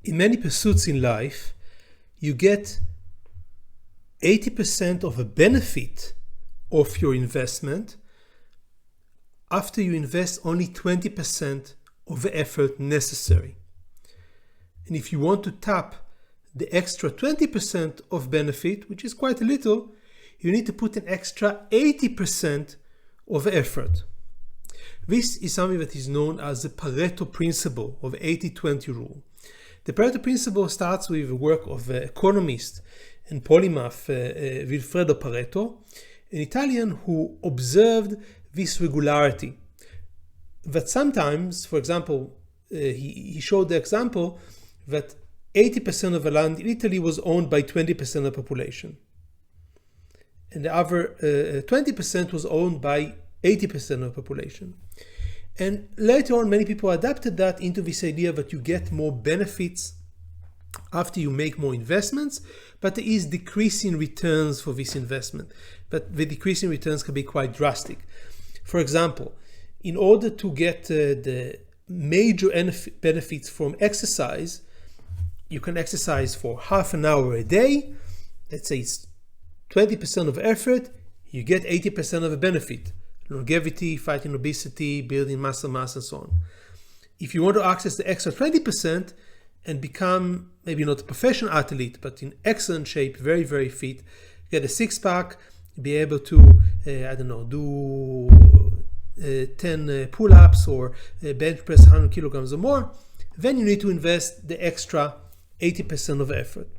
In many pursuits in life, you get 80% of a benefit of your investment after you invest only 20% of the effort necessary. And if you want to tap the extra 20% of benefit, which is quite a little, you need to put an extra 80% of effort. This is something that is known as the Pareto Principle of 80-20 rule. The Pareto Principle starts with the work of the economist and polymath Vilfredo Pareto, an Italian who observed this regularity. That sometimes, for example, he showed the example that 80% of the land in Italy was owned by 20% of the population. And the other 20% was owned by 80% of the population. And later on, many people adapted that into this idea that you get more benefits after you make more investments, but there is decreasing returns for this investment. But the decreasing returns can be quite drastic. For example, in order to get the major benefits from exercise, you can exercise for half an hour a day. Let's say it's 20% of effort, you get 80% of the benefit. Longevity, fighting obesity, building muscle mass, and so on. If you want to access the extra 20% and become maybe not a professional athlete, but in excellent shape, very, very fit, get a six-pack, be able to, do 10 pull-ups or bench press 100 kilograms or more, then you need to invest the extra 80% of effort.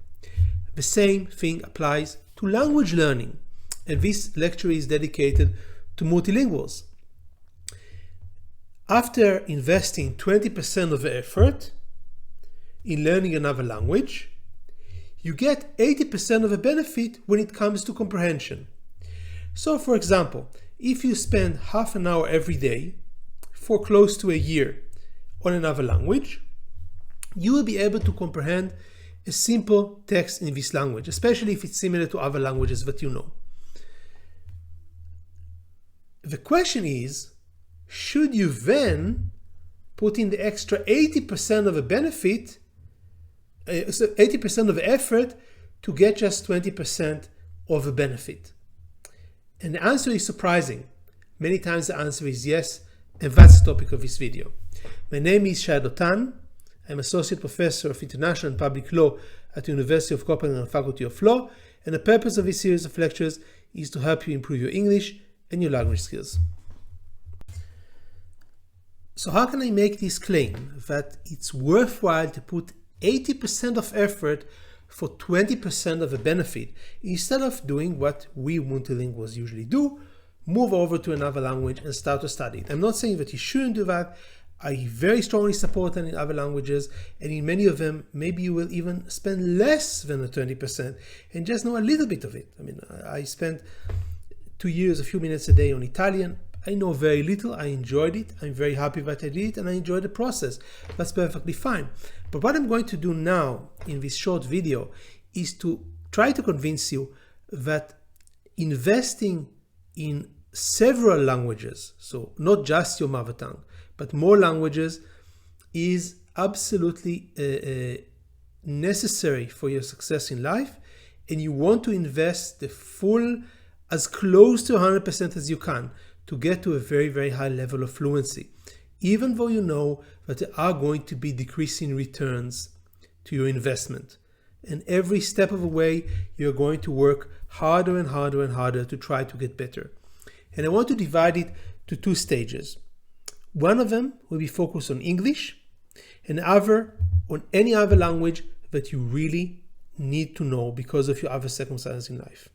The same thing applies to language learning. And this lecture is dedicated to multilinguals. After investing 20% of the effort in learning another language, you get 80% of the benefit when it comes to comprehension. So, for example, if you spend half an hour every day for close to a year on another language, you will be able to comprehend a simple text in this language, especially if it's similar to other languages that you know. The question is, should you then put in the extra 80% of a benefit, 80% of effort to get just 20% of a benefit? And the answer is surprising. Many times the answer is yes, and that's the topic of this video. My name is Shai Dotan. I'm Associate Professor of International and Public Law at the University of Copenhagen Faculty of Law, and the purpose of this series of lectures is to help you improve your English and your language skills. So how can I make this claim that it's worthwhile to put 80% of effort for 20% of the benefit instead of doing what we multilinguals usually do, move over to another language and start to study it? I'm not saying that you shouldn't do that. I very strongly support them in other languages, and in many of them, maybe you will even spend less than the 20% and just know a little bit of it. I mean, I spent 2 years, a few minutes a day on Italian. I know very little. I enjoyed it. I'm very happy that I did it, and I enjoyed the process. That's perfectly fine. But what I'm going to do now in this short video is to try to convince you that investing in several languages, so not just your mother tongue, but more languages, is absolutely necessary for your success in life, and you want to invest the full, as close to 100% as you can, to get to a very, very high level of fluency, even though you know that there are going to be decreasing returns to your investment. And every step of the way, you're going to work harder and harder and harder to try to get better. And I want to divide it to two stages. One of them will be focused on English, and the other on any other language that you really need to know because of your other circumstances in life.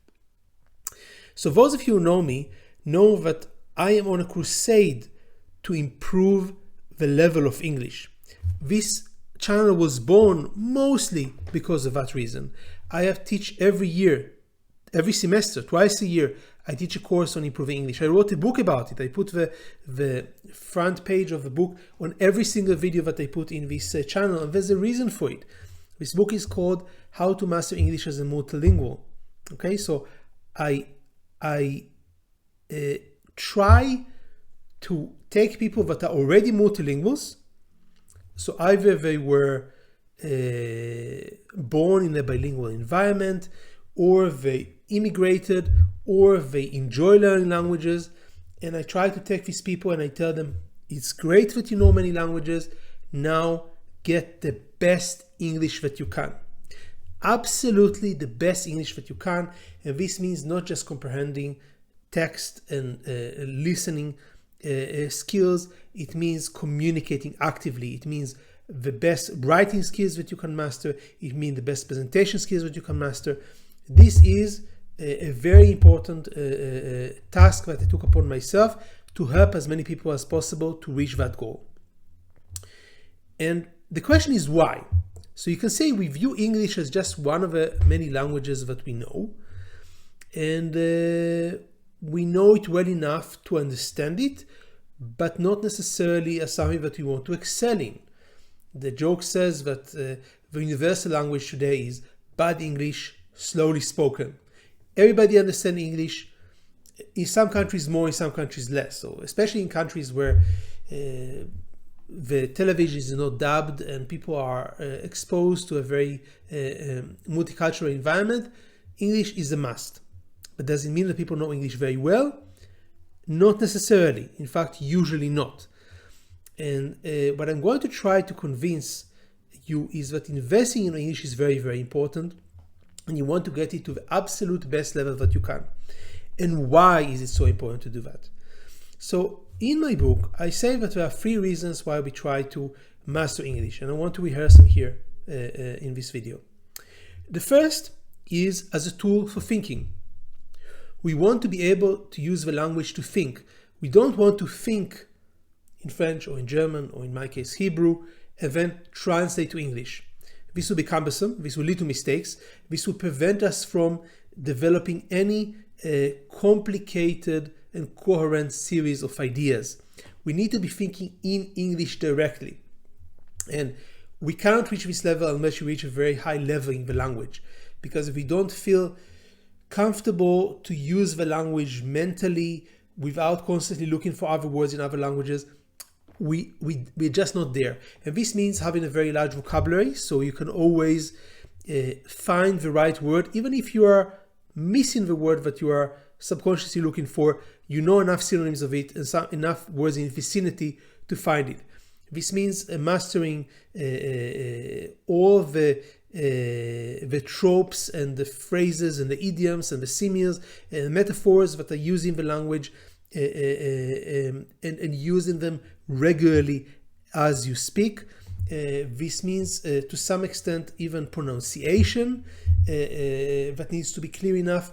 So those of you who know me know that I am on a crusade to improve the level of English. This channel was born mostly because of that reason. I have teach every year, every semester, twice a year, I teach a course on improving English. I wrote a book about it. I put the front page of the book on every single video that I put in this channel, and there's a reason for it. This book is called How to Master English as a Multilingual. Okay, so I try to take people that are already multilinguals, so either they were born in a bilingual environment, or they immigrated, or they enjoy learning languages. And I try to take these people and I tell them, it's great that you know many languages. Now get the best English that you can. Absolutely the best English that you can. And this means not just comprehending text and listening skills. It means communicating actively. It means the best writing skills that you can master. It means the best presentation skills that you can master. This is a very important task that I took upon myself to help as many people as possible to reach that goal. And the question is why? So you can say we view English as just one of the many languages that we know, and we know it well enough to understand it, but not necessarily as something that we want to excel in. The joke says that the universal language today is bad English, slowly spoken. Everybody understands English, in some countries more, in some countries less. So especially in countries where the television is not dubbed and people are exposed to a very multicultural environment, English is a must. But does it mean that people know English very well? Not necessarily. In fact, usually not. And what I'm going to try to convince you is that investing in English is very, very important, and you want to get it to the absolute best level that you can. And why is it so important to do that? So in my book, I say that there are 3 reasons why we try to master English, and I want to rehearse them here in this video. The first is as a tool for thinking. We want to be able to use the language to think. We don't want to think in French or in German, or in my case Hebrew, and then translate to English. This will be cumbersome, this will lead to mistakes, this will prevent us from developing any complicated and coherent series of ideas. We need to be thinking in English directly. And we cannot reach this level unless you reach a very high level in the language. Because if we don't feel comfortable to use the language mentally without constantly looking for other words in other languages, we're just not there. And this means having a very large vocabulary, so you can always find the right word. Even if you are missing the word that you are subconsciously looking for, you know enough synonyms of it and enough words in vicinity to find it. This means mastering all the tropes and the phrases and the idioms and the similes and metaphors that are used in the language, and using them regularly as you speak. This means to some extent even pronunciation that needs to be clear enough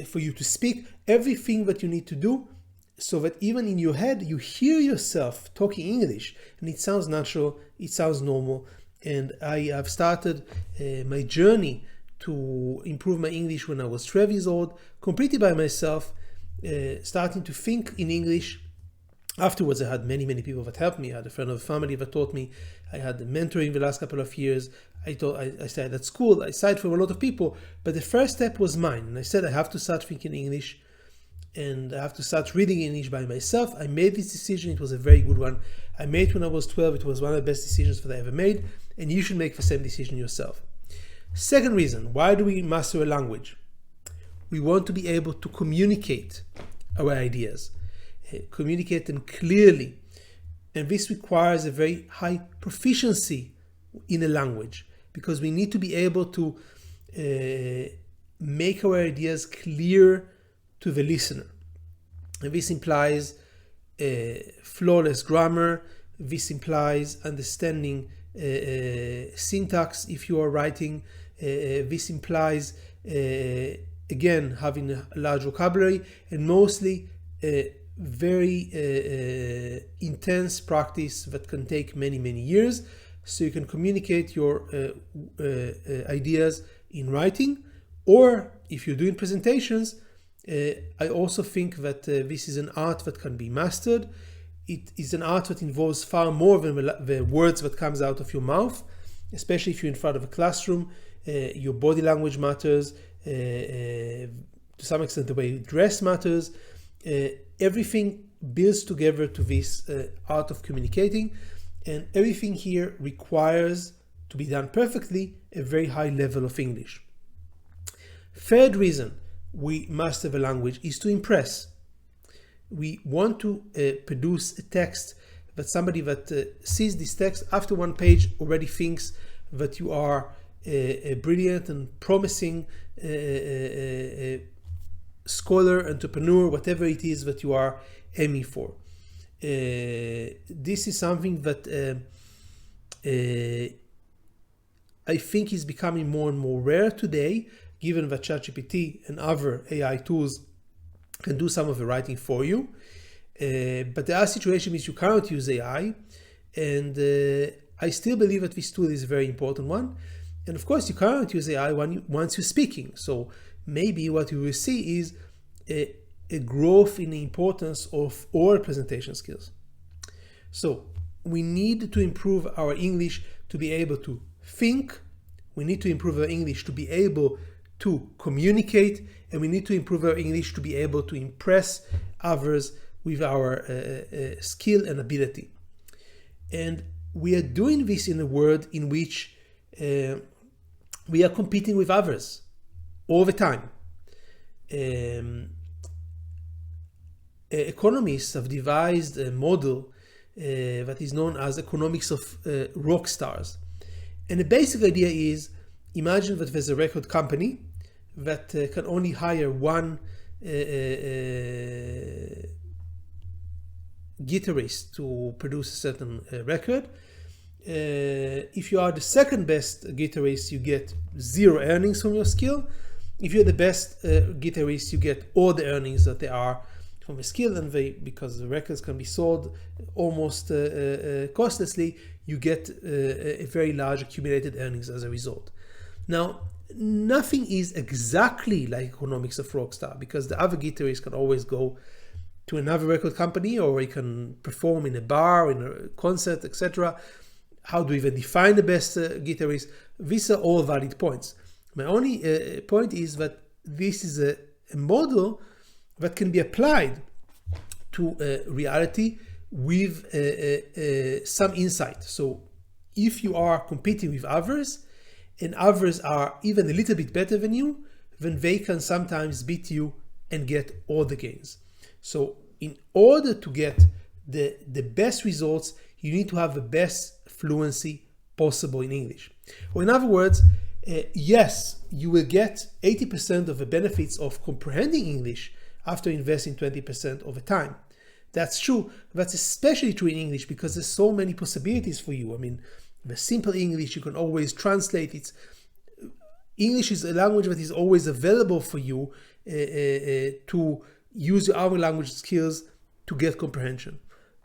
for you to speak. Everything that you need to do so that even in your head you hear yourself talking English and it sounds natural, it sounds normal. And I have started my journey to improve my English when I was 12 years old, completely by myself, starting to think in English. Afterwards, I had many people that helped me. I had a friend of the family that taught me. I had a mentoring the last couple of years. I started at school. I studied from a lot of people. But the first step was mine. And I said, I have to start thinking English. And I have to start reading English by myself. I made this decision. It was a very good one. I made it when I was 12. It was one of the best decisions that I ever made. And you should make the same decision yourself. Second reason, why do we master a language? We want to be able to communicate our ideas. Communicate them clearly, and this requires a very high proficiency in a language, because we need to be able to make our ideas clear to the listener, and this implies flawless grammar. This implies understanding syntax if you are writing. This implies again having a large vocabulary, and mostly very intense practice that can take many years, so you can communicate your ideas in writing. Or if you're doing presentations, I also think that this is an art that can be mastered. It is an art that involves far more than the words that comes out of your mouth, especially if you're in front of a classroom. Your body language matters, to some extent the way you dress matters. Everything builds together to this art of communicating, and everything here requires to be done perfectly, a very high level of English. Third reason we must have a language is to impress. We want to produce a text that somebody that sees this text after one page already thinks that you are a brilliant and promising scholar, entrepreneur, whatever it is that you are aiming for. This is something that I think is becoming more and more rare today, given that ChatGPT and other AI tools can do some of the writing for you. But there are situations in which you cannot use AI, and I still believe that this tool is a very important one. And of course, you cannot use AI once you're speaking. So maybe what you will see is a growth in the importance of oral presentation skills. So we need to improve our English to be able to think, we need to improve our English to be able to communicate, and we need to improve our English to be able to impress others with our skill and ability. And we are doing this in a world in which we are competing with others all the time. Economists have devised a model that is known as economics of rock stars. And the basic idea is, imagine that there's a record company that can only hire one guitarist to produce a certain record. If you are the second best guitarist, you get zero earnings from your skill. If you're the best guitarist, you get all the earnings that there are from a skill, and because the records can be sold almost costlessly, you get a very large accumulated earnings as a result. Now, nothing is exactly like economics of Rockstar, because the other guitarist can always go to another record company, or he can perform in a bar, in a concert, etc. How do we even define the best guitarist? These are all valid points. My only point is that this is a model that can be applied to reality with some insight. So if you are competing with others, and others are even a little bit better than you, then they can sometimes beat you and get all the gains. So in order to get the best results, you need to have the best fluency possible in English. Or in other words, yes, you will get 80% of the benefits of comprehending English after investing 20% of the time. That's true. That's especially true in English because there's so many possibilities for you. I mean, the simple English, you can always translate it. English is a language that is always available for you to use your other language skills to get comprehension.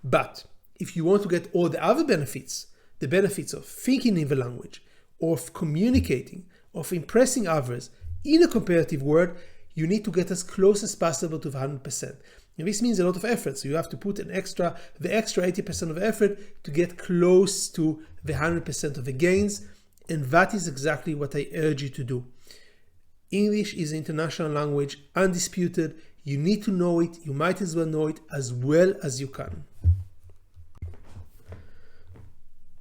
But if you want to get all the other benefits, the benefits of thinking in the language, of communicating, of impressing others in a comparative world, you need to get as close as possible to the 100%. And this means a lot of effort. So you have to put the extra 80% of effort to get close to the 100% of the gains. And that is exactly what I urge you to do. English is an international language, undisputed. You need to know it. You might as well as you can.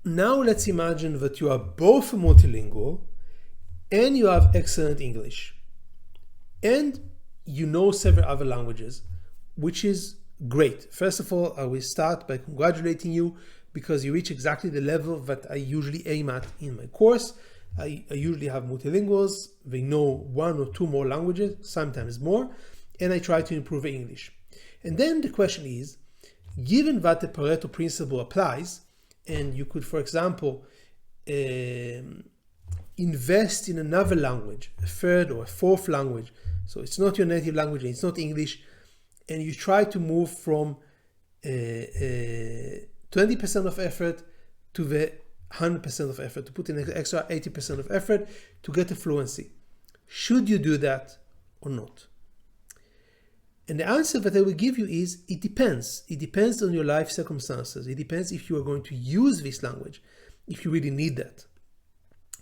Now let's imagine that you are both a multilingual and you have excellent English. And you know several other languages, which is great. First of all, I will start by congratulating you because you reach exactly the level that I usually aim at in my course. I usually have multilinguals. They know one or two more languages, sometimes more, and I try to improve English. And then the question is, given that the Pareto Principle applies, and you could, for example, invest in another language, a third or a fourth language, so it's not your native language and it's not English, and you try to move from 20% of effort to the 100% of effort, to put in an extra 80% of effort to get a fluency. Should you do that or not? And the answer that I will give you is, it depends. It depends on your life circumstances. It depends if you are going to use this language, if you really need that.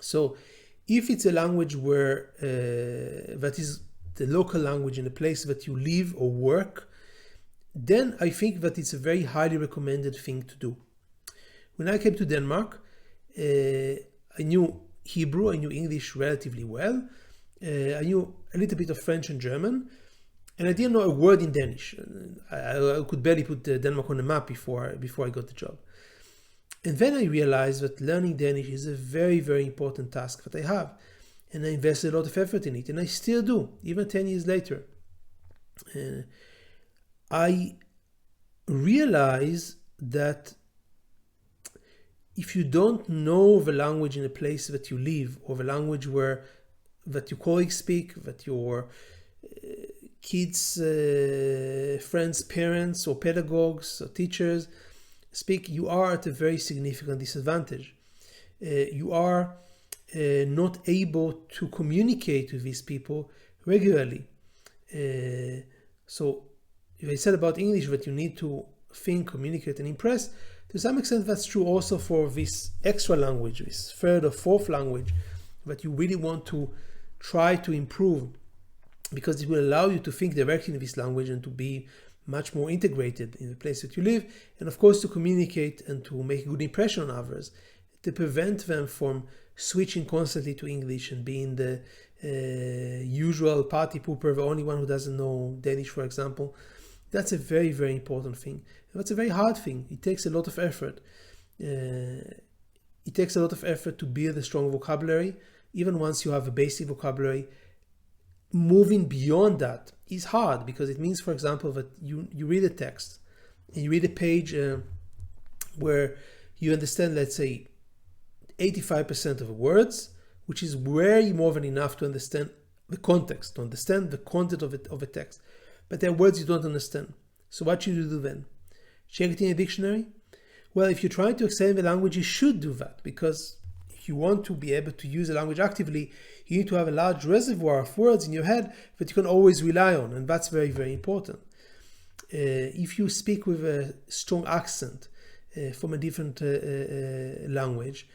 So if it's a language where that is the local language in the place that you live or work, then I think that it's a very highly recommended thing to do. When I came to Denmark, I I knew Hebrew, I knew English relatively well, I knew a little bit of French and German, and I didn't know a word in Danish. I could barely put Denmark on the map before I got the job. And then I realized that learning Danish is a very, very important task that I have. And I invested a lot of effort in it, and I still do, even 10 years later. I realize that if you don't know the language in a place that you live, or the language that your colleagues speak, that your kids, friends, parents, or pedagogues, or teachers speak, you are at a very significant disadvantage. You are not able to communicate with these people regularly. So if I said about English that you need to think, communicate, and impress, to some extent that's true also for this extra language, this third or fourth language that you really want to try to improve, because it will allow you to think directly in this language and to be much more integrated in the place that you live, and of course to communicate and to make a good impression on others, to prevent them from switching constantly to English and being the usual party pooper, the only one who doesn't know Danish, for example. That's a very, very important thing. That's a very hard thing. It takes a lot of effort. It takes a lot of effort to build a strong vocabulary. Even once you have a basic vocabulary, moving beyond that is hard, because it means, for example, that you read a text and you read a page where you understand, let's say, 85% of the words, which is way more than enough to understand the context, to understand the content of a text. But there are words you don't understand. So what should you do then? Check it in a dictionary? Well, if you're trying to excel in the language, you should do that, because if you want to be able to use the language actively, you need to have a large reservoir of words in your head that you can always rely on, and that's very, very important. If you speak with a strong accent from a different language,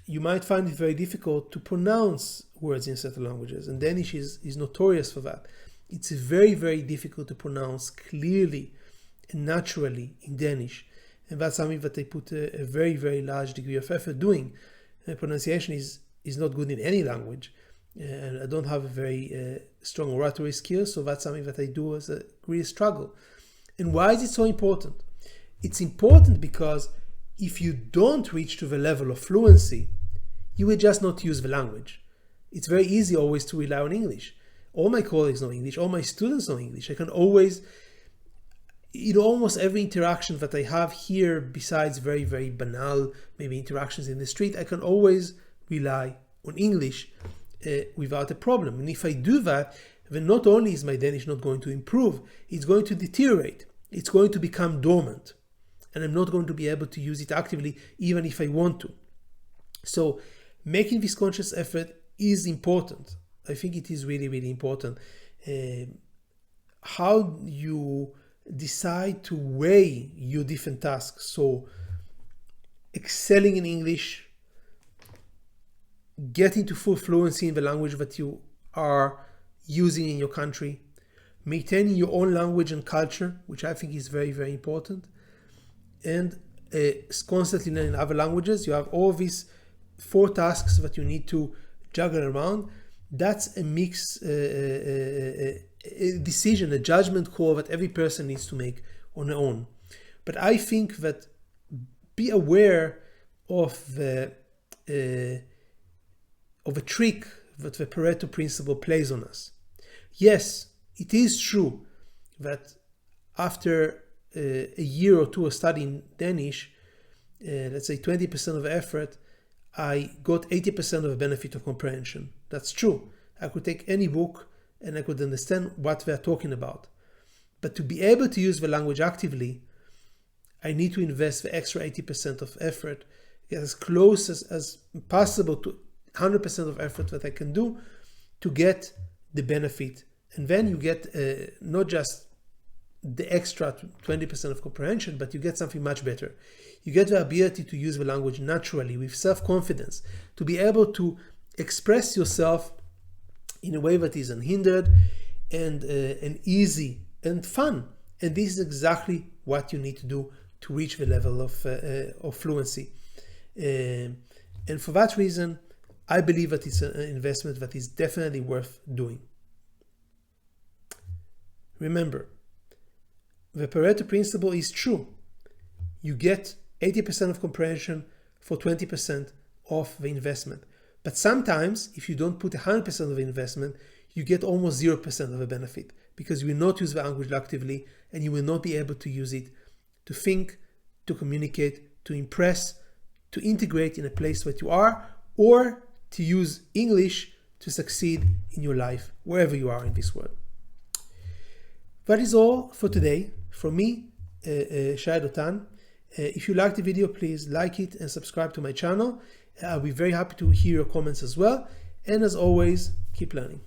you might find it very difficult to pronounce words in certain languages, and Danish is notorious for that. It's very, very difficult to pronounce clearly and naturally in Danish, and that's something that they put a very, very large degree of effort doing. Pronunciation is not good in any language, and I don't have a very strong oratory skill, so that's something that I do as a real struggle. And why is it so important? It's important because if you don't reach to the level of fluency, you will just not use the language. It's very easy always to rely on English. All my colleagues know English, all my students know English. I can always, almost every interaction that I have here, besides very, very banal, maybe interactions in the street, I can always rely on English without a problem. And if I do that, then not only is my Danish not going to improve, it's going to deteriorate. It's going to become dormant. And I'm not going to be able to use it actively, even if I want to. So making this conscious effort is important. I think it is really, really important. How you decide to weigh your different tasks. So excelling in English, getting to full fluency in the language that you are using in your country, maintaining your own language and culture, which I think is very, very important, and constantly learning other languages. You have all these 4 tasks that you need to juggle around. That's a mix, a decision, a judgment call that every person needs to make on their own. But I think that be aware of a trick that the Pareto Principle plays on us. Yes, it is true that after a year or two of studying Danish, let's say 20% of effort, I got 80% of the benefit of comprehension. That's true. I could take any book and I could understand what they're talking about. But to be able to use the language actively, I need to invest the extra 80% of effort, get as close as possible to 100% of effort that I can do to get the benefit. And then you get not just the extra 20% of comprehension, but you get something much better. You get the ability to use the language naturally, with self-confidence, to be able to express yourself in a way that is unhindered and easy and fun. And this is exactly what you need to do to reach the level of fluency. And for that reason, I believe that it's an investment that is definitely worth doing. Remember, the Pareto Principle is true. You get 80% of comprehension for 20% of the investment. But sometimes, if you don't put 100% of the investment, you get almost 0% of the benefit, because you will not use the language actively and you will not be able to use it to think, to communicate, to impress, to integrate in a place that you are, or to use English to succeed in your life, wherever you are in this world. That is all for today. From me, Shai Dotan. If you like the video, please like it and subscribe to my channel. I'll be very happy to hear your comments as well. And as always, keep learning.